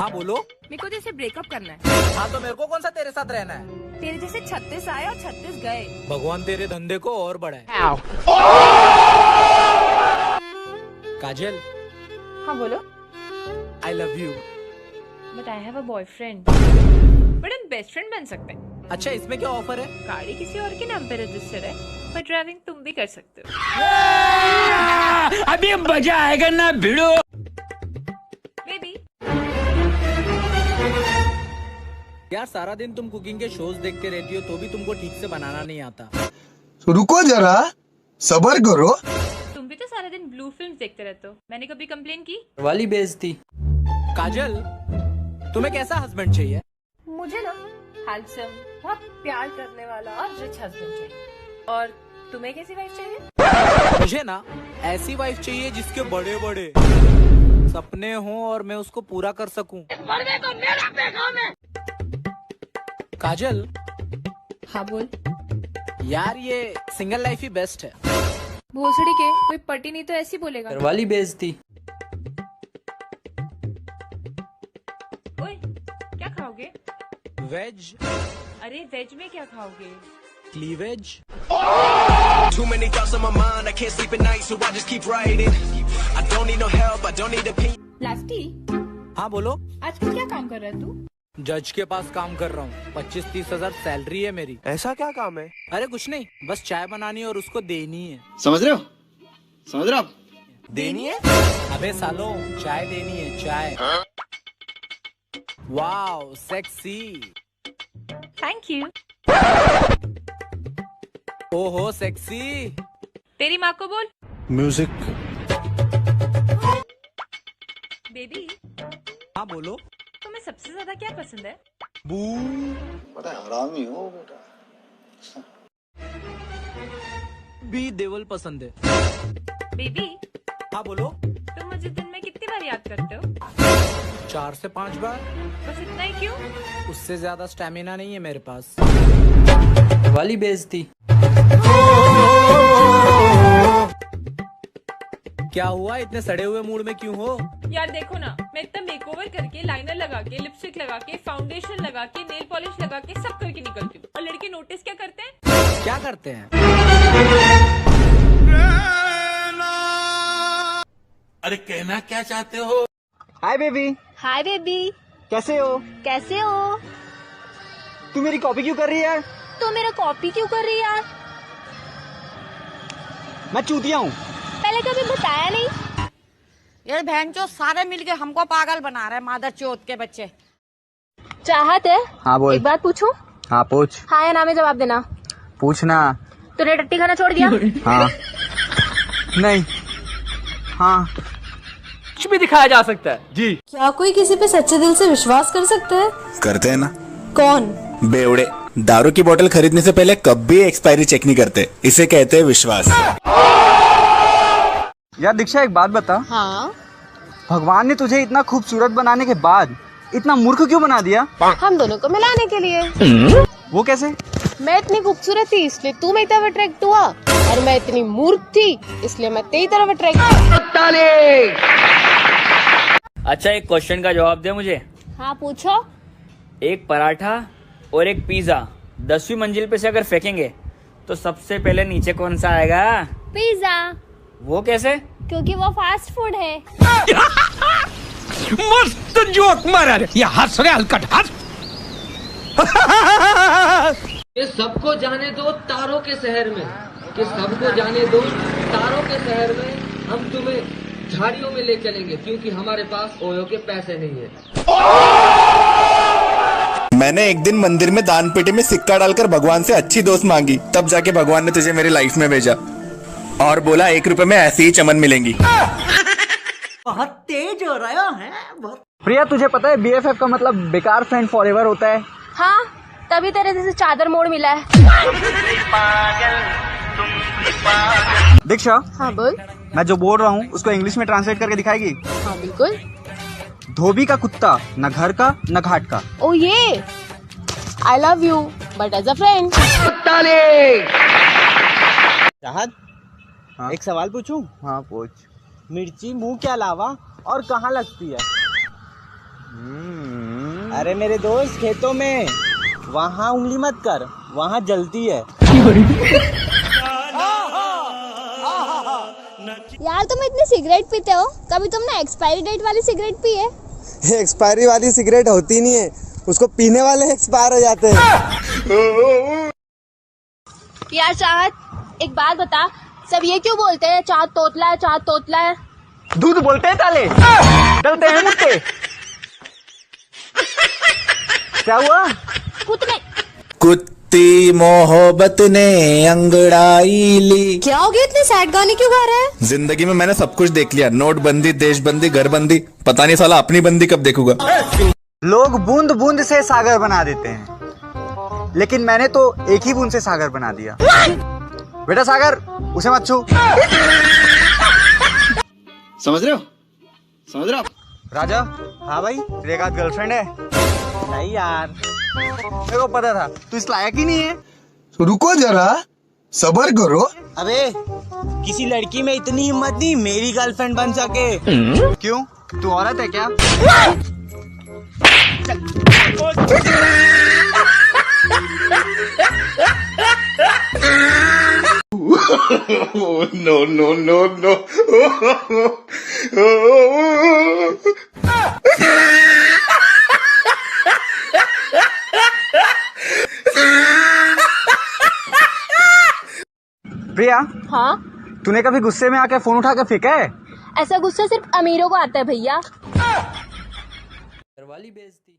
हाँ बोलो। मेरे को जैसे ब्रेकअप करना है। हाँ तो मेरे को कौन सा तेरे साथ रहना है। तेरे जैसे 36 आए और 36 गए। भगवान तेरे धंधे को और बढ़ाए। काजल, हाँ बोलो। आई love you. But I have a boyfriend. But हम बेस्ट फ्रेंड बन सकते हैं। अच्छा इसमें क्या ऑफर है। गाड़ी किसी और के नाम पे रजिस्टर है, पर ड्राइविंग तुम भी कर सकते हो। अभी मजा आएगा ना भिड़ो। बेबी, यार सारा दिन तुम कुकिंग के शोज देखते रहती हो तो भी तुमको ठीक से बनाना नहीं आता। रुको जरा, सबर करो। तुम भी तो सारा दिन ब्लू फिल्म्स देखते रहते हो। मैंने कभी कंप्लेन की? वाली बेइज्जती। काजल, तुम्हें कैसा हस्बैंड चाहिए। मुझे ना हैंडसम, बहुत प्यार करने वाला और रिच हस्बैंड चाहिए। और तुम्हें कैसी वाइफ चाहिए? मुझे ना ऐसी वाइफ चाहिए जिसके बड़े बड़े सपने हों और मैं उसको पूरा कर सकूं। काजल, हाँ बोल। यार ये सिंगल लाइफ ही बेस्ट है। भोसड़ी के, कोई पटी नहीं तो ऐसी बोलेगा। वाली बेइज्जती। ओए, क्या खाओगे? वेज, अरे वेज में क्या खाओगे? Cleavage. Too many thoughts on my mind, I can't sleep at night, so I just keep writing. I don't need no help, I don't need opinion. लास्टी, हाँ बोलो। आजकल क्या काम कर रहा है तू? जज के पास काम कर रहा हूँ। 25-30 हजार सैलरी है मेरी। ऐसा क्या काम है? अरे कुछ नहीं, बस चाय बनानी है और उसको देनी है। समझ रहे हो? समझ रहे हो आप? देनी है? अबे सालों, चाय देनी है, चाय। Wow sexy. Thank you. ओहो सेक्सी। तेरी माँ को बोल। म्यूजिक। बेबी, हाँ बोलो। तुम्हें सबसे ज्यादा क्या पसंद है? बू। बड़ा हरामी हो बेटा। भी देवल पसंद है। बेबी, हाँ बोलो। तुम मुझे दिन में कितनी बार याद करते हो? 4 से 5 बार। बस इतना ही क्यों? उससे ज्यादा स्टेमिना नहीं है मेरे पास। वाली बेइज्जती। क्या हुआ, इतने सड़े हुए मूड में क्यों हो। यार देखो ना, मैं इतना मेकओवर करके, लाइनर लगा के, लिपस्टिक लगा के, फाउंडेशन लगा के, नेल पॉलिश लगा के सब करके निकलती हूँ, और लड़के नोटिस क्या करते हैं? क्या करते हैं? अरे कहना क्या चाहते हो। Hi baby. हाय बेबी, कैसे हो? कैसे हो? तू मेरी कॉपी क्यों कर रही है? तो मेरा कॉपी क्यों कर रही है यार? मैं चूतिया हूँ। पहले कभी बताया नहीं। ये बहनचोद सारे मिलके हमको पागल बना रहे हैं, मादर चोद के बच्चे। चाहत है? हाँ बोल। एक बात पूछूं? हाँ पूछ। हाँ या ना में जवाब देना। पूछना। तूने टट्टी खाना छोड़ दिया? हाँ। नहीं। हाँ। कुछ भी दिखाया जा सकता है जी। क्या कोई किसी पे सच्चे दिल से विश्वास कर सकता है? करते हैं ना। कौन? बेवड़े। दारू की बोतल खरीदने से पहले कभी एक्सपायरी चेक नहीं करते, इसे कहते हैं विश्वास। यार दीक्षा एक बात बता। हाँ, भगवान ने तुझे इतना खूबसूरत बनाने के बाद इतना मूर्ख क्यों बना दिया? हम दोनों को मिलाने के लिए। वो कैसे? मैं इतनी खूबसूरत थी इसलिए तू मेरी तरफ अट्रैक्ट हुआ, और मैं इतनी मूर्ख थी इसलिए मैं तेरी तरफ अट्रैक्ट हुआ। अच्छा एक क्वेश्चन का जवाब दे मुझे। हाँ पूछो। एक पराठा और एक पिज्जा 10वीं मंजिल पे से अगर फेंकेंगे तो सबसे पहले नीचे कौन सा आएगा? पिज्जा। वो कैसे? क्योंकि वो फास्ट फूड है। मस्त जोक मारा रे। ये हंस रहे हलकट हंस। ये सबको जाने दो तारों के शहर में, कि सबको जाने दो तारों के शहर में हम तुम्हें झाड़ियों में ले चलेंगे, क्योंकि हमारे पास ओयो के पैसे नहीं है। मैंने एक दिन मंदिर में दान पेटी में सिक्का डालकर भगवान से अच्छी दोस्त मांगी, तब जाके भगवान ने तुझे मेरी लाइफ में भेजा और बोला 1 रुपए में ऐसी ही चमन मिलेंगी। बहुत तेज हो रहा है बहुत। प्रिया तुझे पता है BFF का मतलब बेकार फ्रेंड फॉरएवर होता है? हाँ, तभी तेरे जैसे चादर मोड़ मिला है। दीक्षा। हाँ बोल। मैं जो बोल रहा हूँ उसको इंग्लिश में ट्रांसलेट करके दिखाएगी? हाँ बिल्कुल। धोबी का कुत्ता, न घर का न घाट का। Oh yeah, I love you but as a friend. चाहत, एक सवाल पूछूं? हाँ पूछ। मिर्ची मुंह के अलावा और कहाँ लगती है? अरे मेरे दोस्त खेतों में वहाँ उंगली मत कर, वहाँ जलती है। यार तुम इतनी सिगरेट पीते हो, कभी तुमने एक्सपायरी डेट वाली सिगरेट पी है? एक्सपायरी वाली सिगरेट होती नहीं है, उसको पीने वाले एक्सपायर हो जाते हैं। यार चाहत, एक बात बता, सब ये क्यों बोलते हैं चाहत तोतला है, चाहत तोतला है? दूध बोलते हैं ताले, डलते हैं मुझसे। क्या हुआ? कुत्ते कुत्ती मोहब्बत ने अंगड़ाई ली। क्या हो गया, इतने सैड गाने क्यों गा रहे हैं? जिंदगी में मैंने सब कुछ देख लिया, नोटबंदी, देशबंदी, घरबंदी, पता नहीं साला अपनी बंदी कब देखूंगा। लोग बूंद बूंद से सागर बना देते हैं, लेकिन मैंने तो एक ही बूंद से सागर बना दिया। बेटा सागर, उसे मत छू। समझ रहे हो? समझ रहे हो? राजा, हाँ भाई, तेरे एक आध गर्लफ्रेंड है? नहीं यार, मेरे को पता था तू इस लायक ही नहीं है। रुको जरा, सबर करो। अबे किसी लड़की में इतनी हिम्मत नहीं मेरी गर्लफ्रेंड बन सके। क्यों, तू औरत है क्या? No no no no. Priya, हाँ, तूने कभी गुस्से में आके फोन उठा के फेंका है? ऐसा गुस्सा सिर्फ अमीरों को आता है भैया। घरवाली बेइज्जती।